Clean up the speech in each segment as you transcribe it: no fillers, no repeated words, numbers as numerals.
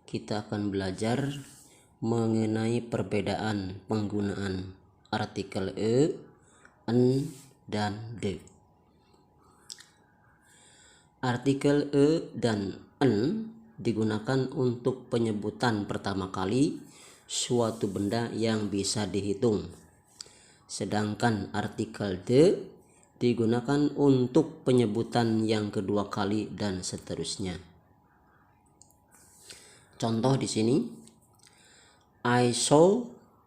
kita akan belajar mengenai perbedaan penggunaan artikel e, en, dan de. Artikel e dan en digunakan untuk penyebutan pertama kali suatu benda yang bisa dihitung. Sedangkan artikel de digunakan untuk penyebutan yang kedua kali dan seterusnya. Contoh di sini, I saw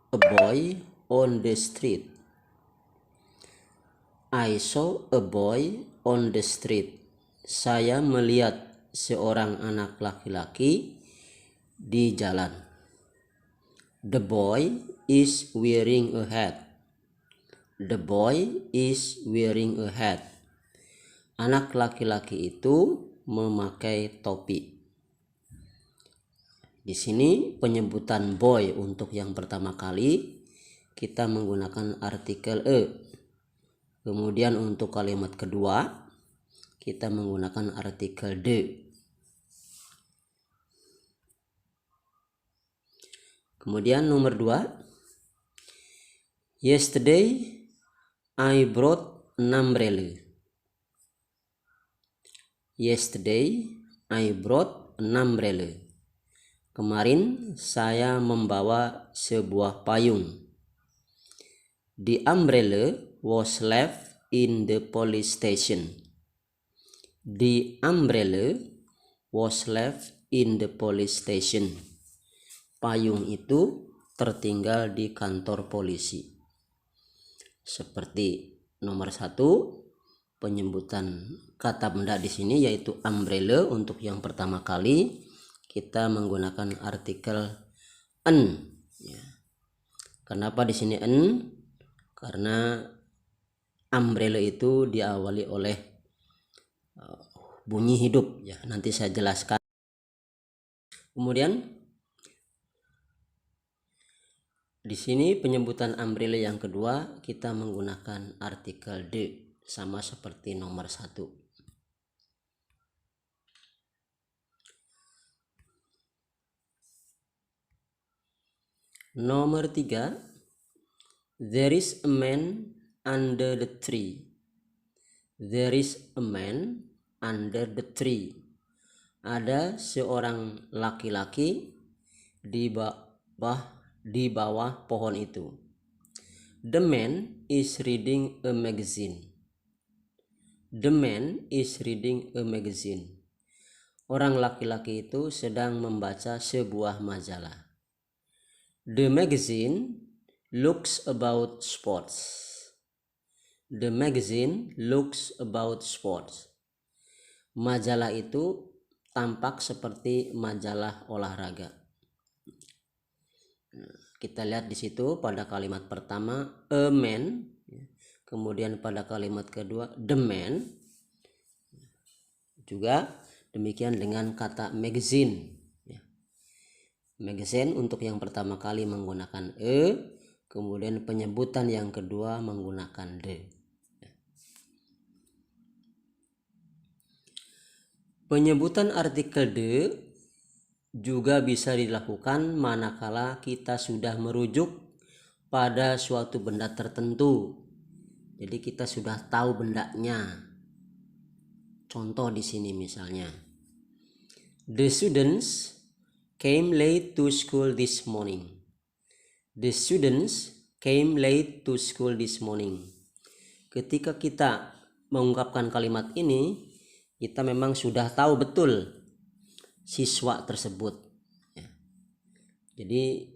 a boy on the street. I saw a boy on the street. Saya melihat seorang anak laki-laki di jalan. The boy is wearing a hat. The boy is wearing a hat. Anak laki-laki itu memakai topi. Di sini penyebutan boy untuk yang pertama kali kita menggunakan artikel e. Kemudian untuk kalimat kedua kita menggunakan artikel de. Kemudian nomor 2. Yesterday I brought an umbrella. Yesterday I brought an umbrella. Kemarin saya membawa sebuah payung. The umbrella was left in the police station. The umbrella was left in the police station. Payung itu tertinggal di kantor polisi. Seperti nomor 1, penyebutan kata benda di sini yaitu umbrella untuk yang pertama kali kita menggunakan artikel en. Ya. Kenapa di sini en? Karena umbrella itu diawali oleh bunyi hidup. Ya, nanti saya jelaskan. Kemudian di sini penyebutan umbrella yang kedua kita menggunakan artikel de, sama seperti nomor 1. Nomor 3, there is a man under the tree. There is a man under the tree. Ada seorang laki-laki di bawah pohon itu. The man is reading a magazine. The man is reading a magazine. Orang laki-laki itu sedang membaca sebuah majalah. The magazine looks about sports. The magazine looks about sports. Majalah itu tampak seperti majalah olahraga. Kita lihat di situ pada kalimat pertama a man, kemudian pada kalimat kedua the man. Juga demikian dengan kata magazine. Magazine untuk yang pertama kali menggunakan e, kemudian penyebutan yang kedua menggunakan de. Penyebutan artikel de juga bisa dilakukan manakala kita sudah merujuk pada suatu benda tertentu. Jadi kita sudah tahu bendanya. Contoh di sini misalnya, the students came late to school this morning. The students came late to school this morning. Ketika kita mengungkapkan kalimat ini, kita memang sudah tahu betul siswa tersebut. Ya. Jadi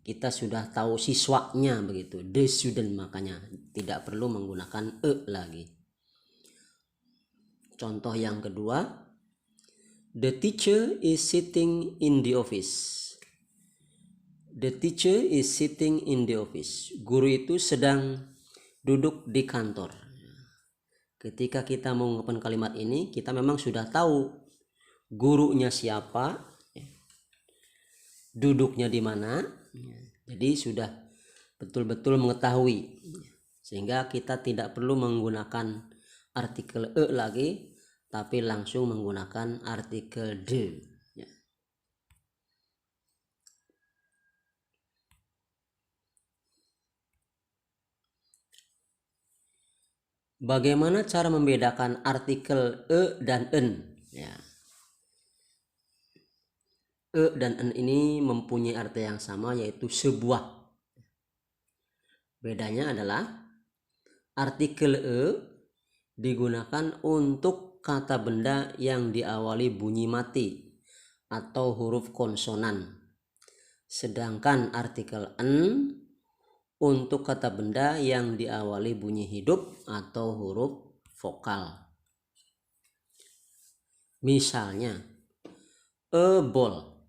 kita sudah tahu siswanya begitu, the student, makanya tidak perlu menggunakan e lagi. Contoh yang kedua, the teacher is sitting in the office. The teacher is sitting in the office. Guru itu sedang duduk di kantor. Ketika kita mengungkapkan kalimat ini, kita memang sudah tahu gurunya siapa, duduknya di mana. Jadi sudah betul-betul mengetahui. Sehingga kita tidak perlu menggunakan artikel e lagi, tapi langsung menggunakan artikel de. Bagaimana cara membedakan artikel e dan en? Ya. E dan en ini mempunyai arti yang sama, yaitu sebuah. Bedanya adalah artikel e digunakan untuk kata benda yang diawali bunyi mati atau huruf konsonan. Sedangkan artikel en untuk kata benda yang diawali bunyi hidup atau huruf vokal. Misalnya, a ball,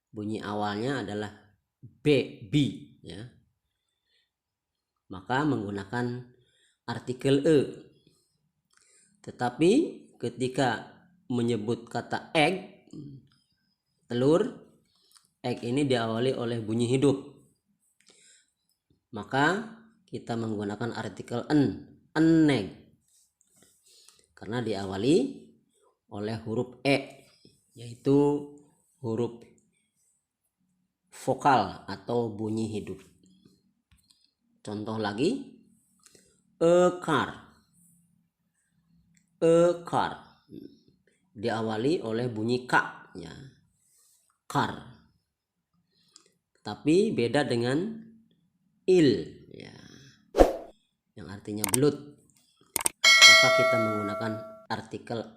bunyi awalnya adalah b, ya. Maka menggunakan artikel e. Tetapi ketika menyebut kata egg, telur, egg ini diawali oleh bunyi hidup, maka kita menggunakan artikel en, egg, karena diawali oleh huruf e, yaitu huruf vokal atau bunyi hidup. Contoh lagi, a car, diawali oleh bunyi k, ya, car. Tapi beda dengan ya, yang artinya belut. Maka kita menggunakan artikel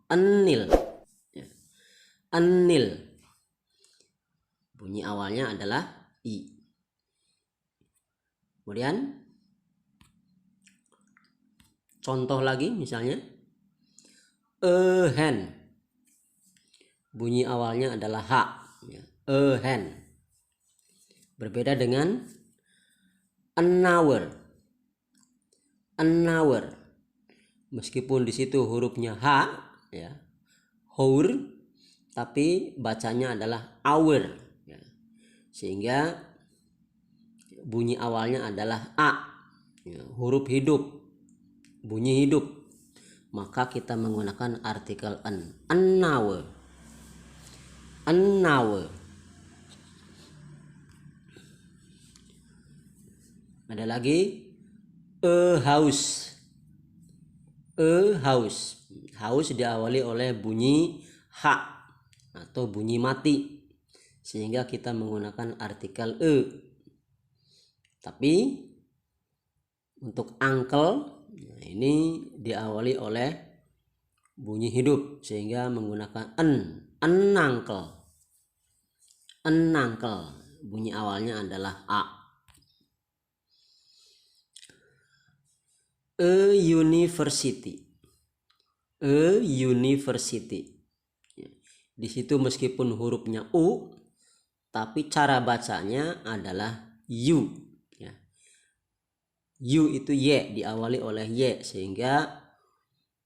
enil, ya. Enil, bunyi awalnya adalah i. Kemudian contoh lagi, misalnya a hen, bunyi awalnya adalah h, ya. A hen. Berbeda dengan an hour, meskipun di situ hurufnya h, ya, hour, tapi bacanya adalah hour, ya. Sehingga bunyi awalnya adalah a, ya, huruf hidup, bunyi hidup. Maka kita menggunakan artikel an hour. Ada lagi a house. House diawali oleh bunyi h atau bunyi mati, sehingga kita menggunakan artikel e. Tapi untuk uncle, ini diawali oleh bunyi hidup, sehingga menggunakan uncle. Bunyi awalnya adalah a. A university. Di situ meskipun hurufnya u, tapi cara bacanya adalah u, ya. U itu y, diawali oleh y, sehingga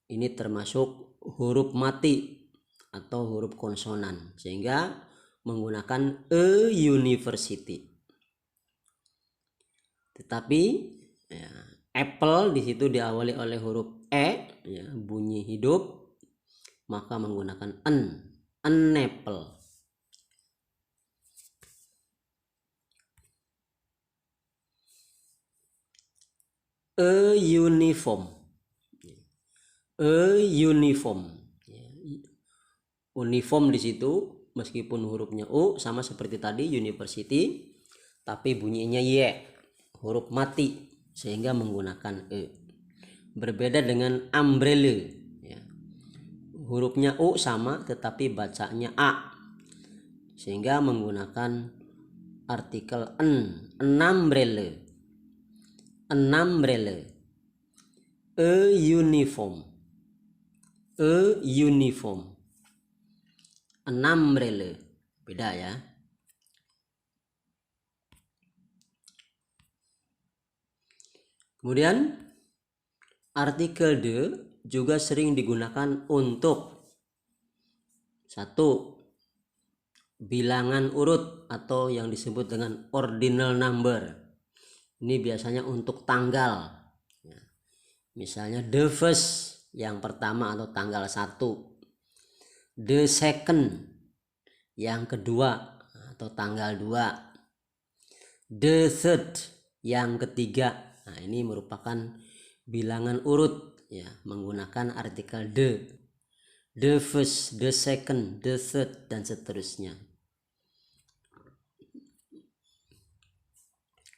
ini termasuk huruf mati atau huruf konsonan, sehingga menggunakan a university. Tetapi, ya, apple di situ diawali oleh huruf e, ya, bunyi hidup, maka menggunakan an apple. A uniform. Uniform di situ meskipun hurufnya u sama seperti tadi university, tapi bunyinya y, huruf mati, sehingga menggunakan e. Berbeda dengan umbrella, ya. Hurufnya u sama tetapi bacanya a, sehingga menggunakan artikel an umbrella. A uniform. An umbrella, beda, ya. Kemudian artikel de juga sering digunakan untuk satu, bilangan urut atau yang disebut dengan ordinal number. Ini biasanya untuk tanggal, ya. Misalnya the first, yang pertama atau tanggal 1. The second, yang kedua atau tanggal 2. The third, yang ketiga. Nah, ini merupakan bilangan urut ya, menggunakan artikel the first, the second, the third, dan seterusnya.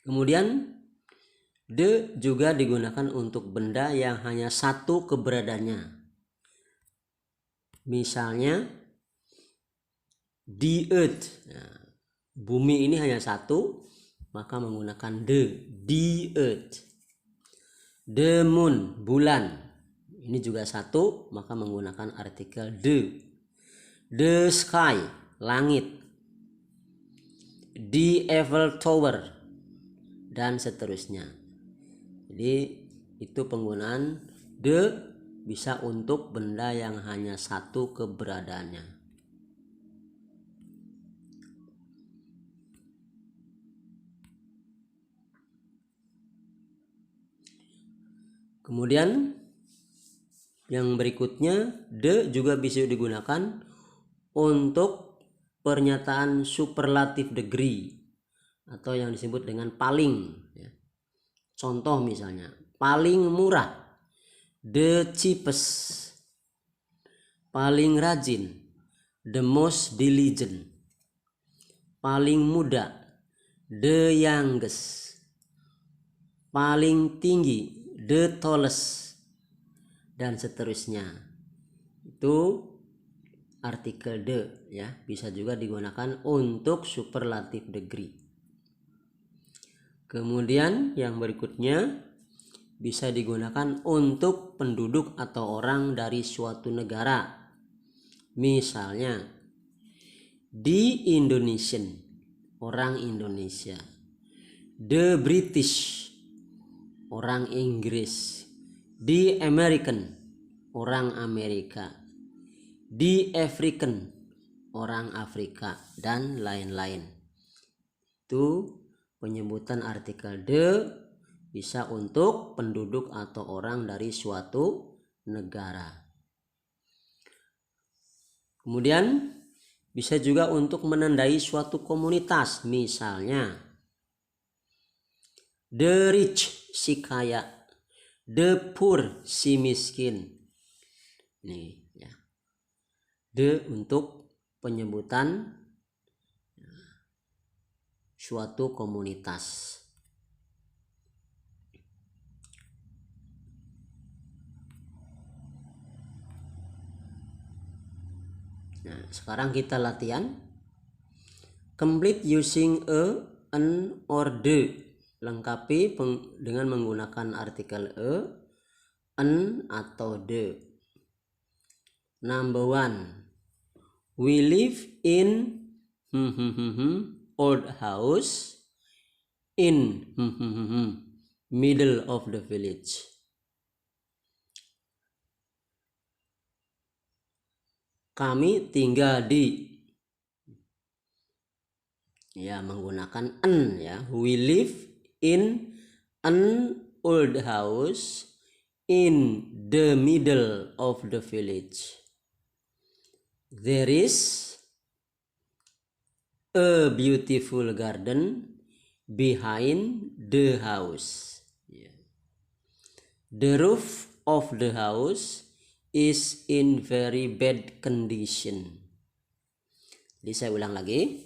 Kemudian the juga digunakan untuk benda yang hanya satu keberadaannya. Misalnya the earth, nah, bumi ini hanya satu, maka menggunakan the earth. The moon, bulan, ini juga satu, maka menggunakan artikel the sky, langit, the Eiffel Tower, dan seterusnya. Jadi itu penggunaan the bisa untuk benda yang hanya satu keberadaannya. Kemudian yang berikutnya, the juga bisa digunakan untuk pernyataan superlative degree atau yang disebut dengan paling ya. Contoh misalnya, paling murah, the cheapest, paling rajin, the most diligent, paling muda, the youngest, paling tinggi, the tallest, dan seterusnya. Itu artikel the ya, bisa juga digunakan untuk superlative degree. Kemudian yang berikutnya bisa digunakan untuk penduduk atau orang dari suatu negara. Misalnya the Indonesian, orang Indonesia, the British, orang Inggris, the American, orang Amerika, the African, orang Afrika, dan lain-lain. Itu penyebutan artikel the bisa untuk penduduk atau orang dari suatu negara. Kemudian bisa juga untuk menandai suatu komunitas. Misalnya the rich, si kaya, the poor, si miskin. Nih ya. The untuk penyebutan suatu komunitas. Nah, sekarang kita latihan. Complete using a, an, or the. Lengkapi dengan menggunakan artikel a, an, atau the. Number 1. We live in old house in middle of the village. Kami tinggal di, ya, menggunakan an ya. We live in an old house in the middle of the village. There is a beautiful garden behind the house. The roof of the house is in very bad condition. Jadi saya ulang lagi.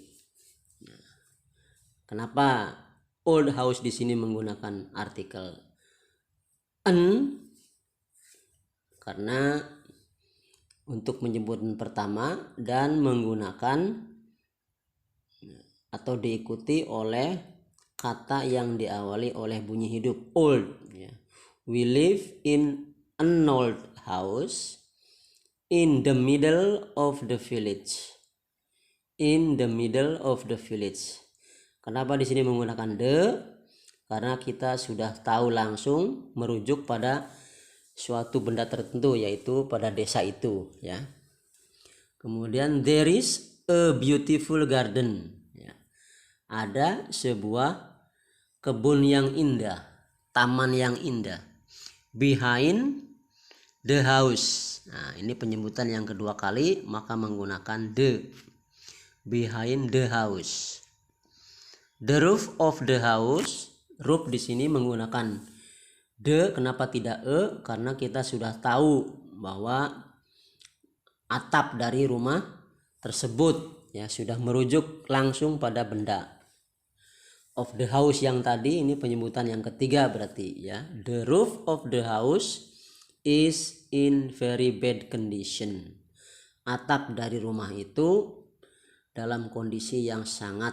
Kenapa old house di sini menggunakan artikel an? Karena untuk menyebut pertama dan menggunakan atau diikuti oleh kata yang diawali oleh bunyi hidup old ya. We live in an old house in the middle of the village. In the middle of the village. Kenapa di sini menggunakan the? Karena kita sudah tahu langsung merujuk pada suatu benda tertentu, yaitu pada desa itu ya. Kemudian there is a beautiful garden ya. Ada sebuah kebun yang indah, taman yang indah. Behind the house. Nah, ini penyebutan yang kedua kali, maka menggunakan the. Behind the house. The roof of the house. Roof di sini menggunakan Kenapa tidak Karena kita sudah tahu bahwa atap dari rumah tersebut ya sudah merujuk langsung pada benda. Of the house yang tadi ini penyebutan yang ketiga berarti ya. The roof of the house is in very bad condition. Atap dari rumah itu dalam kondisi yang sangat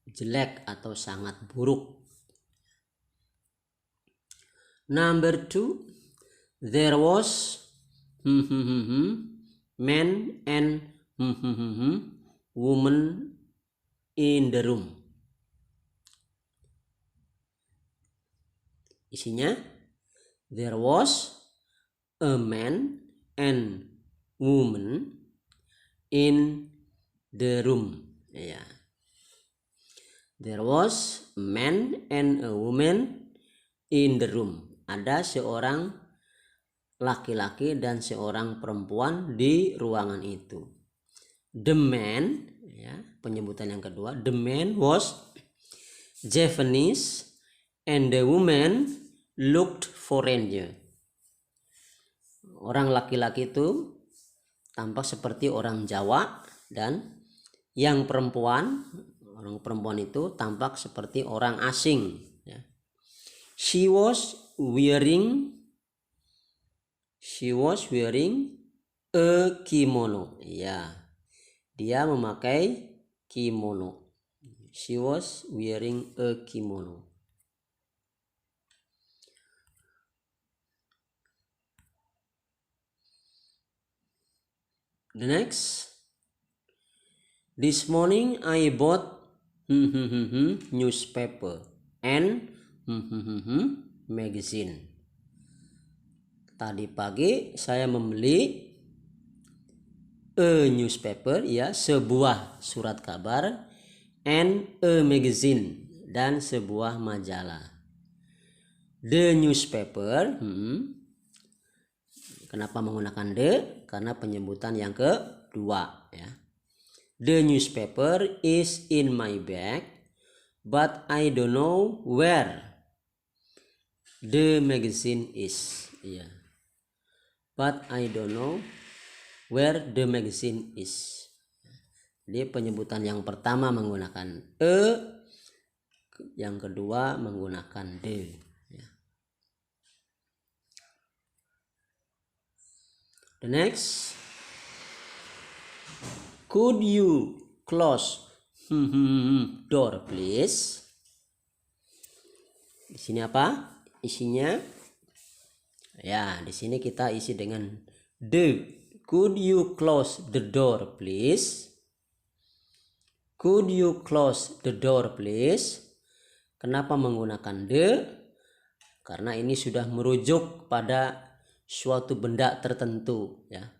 jelek atau sangat buruk. Number 2, there was man and woman in the room. Isinya, there was a man and woman in the room. Ya. There was a man and a woman in the room. Ada seorang laki-laki dan seorang perempuan di ruangan itu. The man, ya, penyebutan yang kedua, the man was Japanese and the woman looked foreigner. Orang laki-laki itu tampak seperti orang Jawa dan yang orang perempuan itu tampak seperti orang asing. Ya. She was wearing a kimono. Ya, dia memakai kimono. She was wearing a kimono. The next, this morning I bought newspaper and magazine. Tadi pagi saya membeli a newspaper, ya, sebuah surat kabar, and a magazine, dan sebuah majalah. The newspaper, kenapa menggunakan the? Karena penyebutan yang kedua, ya. The newspaper is in my bag, but I don't know where the magazine is. Ya. But I don't know where the magazine is. Jadi penyebutan yang pertama menggunakan yang kedua menggunakan the. Ya. The next, could you close door please? Di sini apa? Isinya, ya, di sini kita isi dengan the. Could you close the door please? Could you close the door please? Kenapa menggunakan the? Karena ini sudah merujuk pada suatu benda tertentu, ya.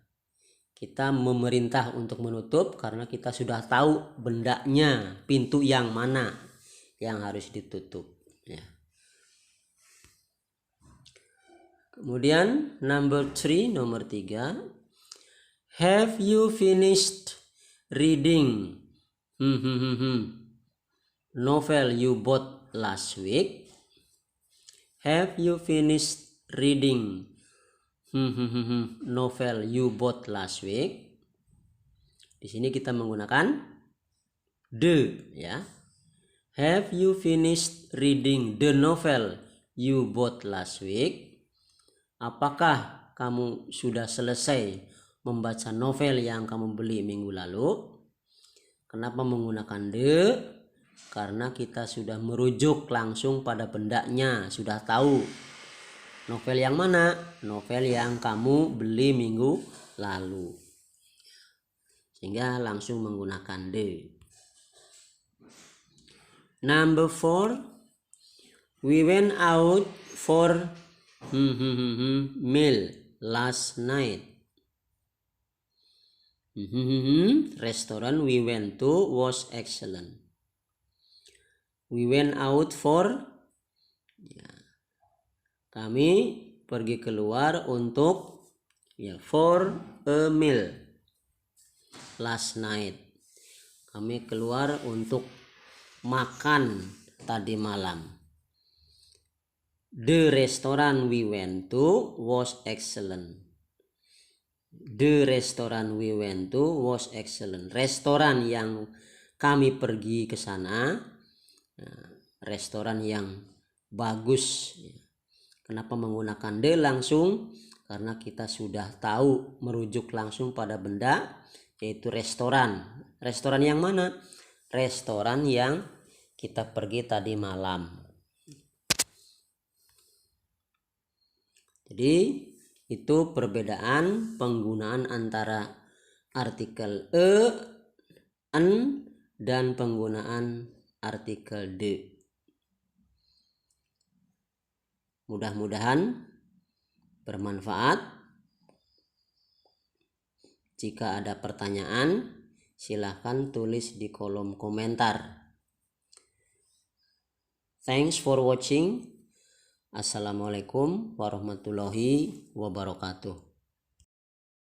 Kita memerintah untuk menutup karena kita sudah tahu bendanya, pintu yang mana yang harus ditutup, ya. Kemudian nomor 3, have you finished reading novel you bought last week? Have you finished reading novel you bought last week? Di sini kita menggunakan the, ya. Have you finished reading the novel you bought last week? Apakah kamu sudah selesai membaca novel yang kamu beli minggu lalu? Kenapa menggunakan the? Karena kita sudah merujuk langsung pada bendanya, sudah tahu novel yang mana, novel yang kamu beli minggu lalu, sehingga langsung menggunakan the. Number 4, we went out for meal last night. Restaurant we went to was excellent. We went out for, ya, kami pergi keluar untuk, ya, for a meal last night. Kami keluar untuk makan tadi malam. The restaurant we went to was excellent. The restaurant we went to was excellent. Restoran yang kami pergi ke sana, restoran yang bagus. Kenapa menggunakan the langsung? Karena kita sudah tahu merujuk langsung pada benda, yaitu restoran. Restoran yang mana? Restoran yang kita pergi tadi malam. Jadi itu perbedaan penggunaan antara artikel an, dan penggunaan artikel the. Mudah-mudahan bermanfaat. Jika ada pertanyaan, silahkan tulis di kolom komentar. Thanks for watching. Assalamualaikum warahmatullahi wabarakatuh.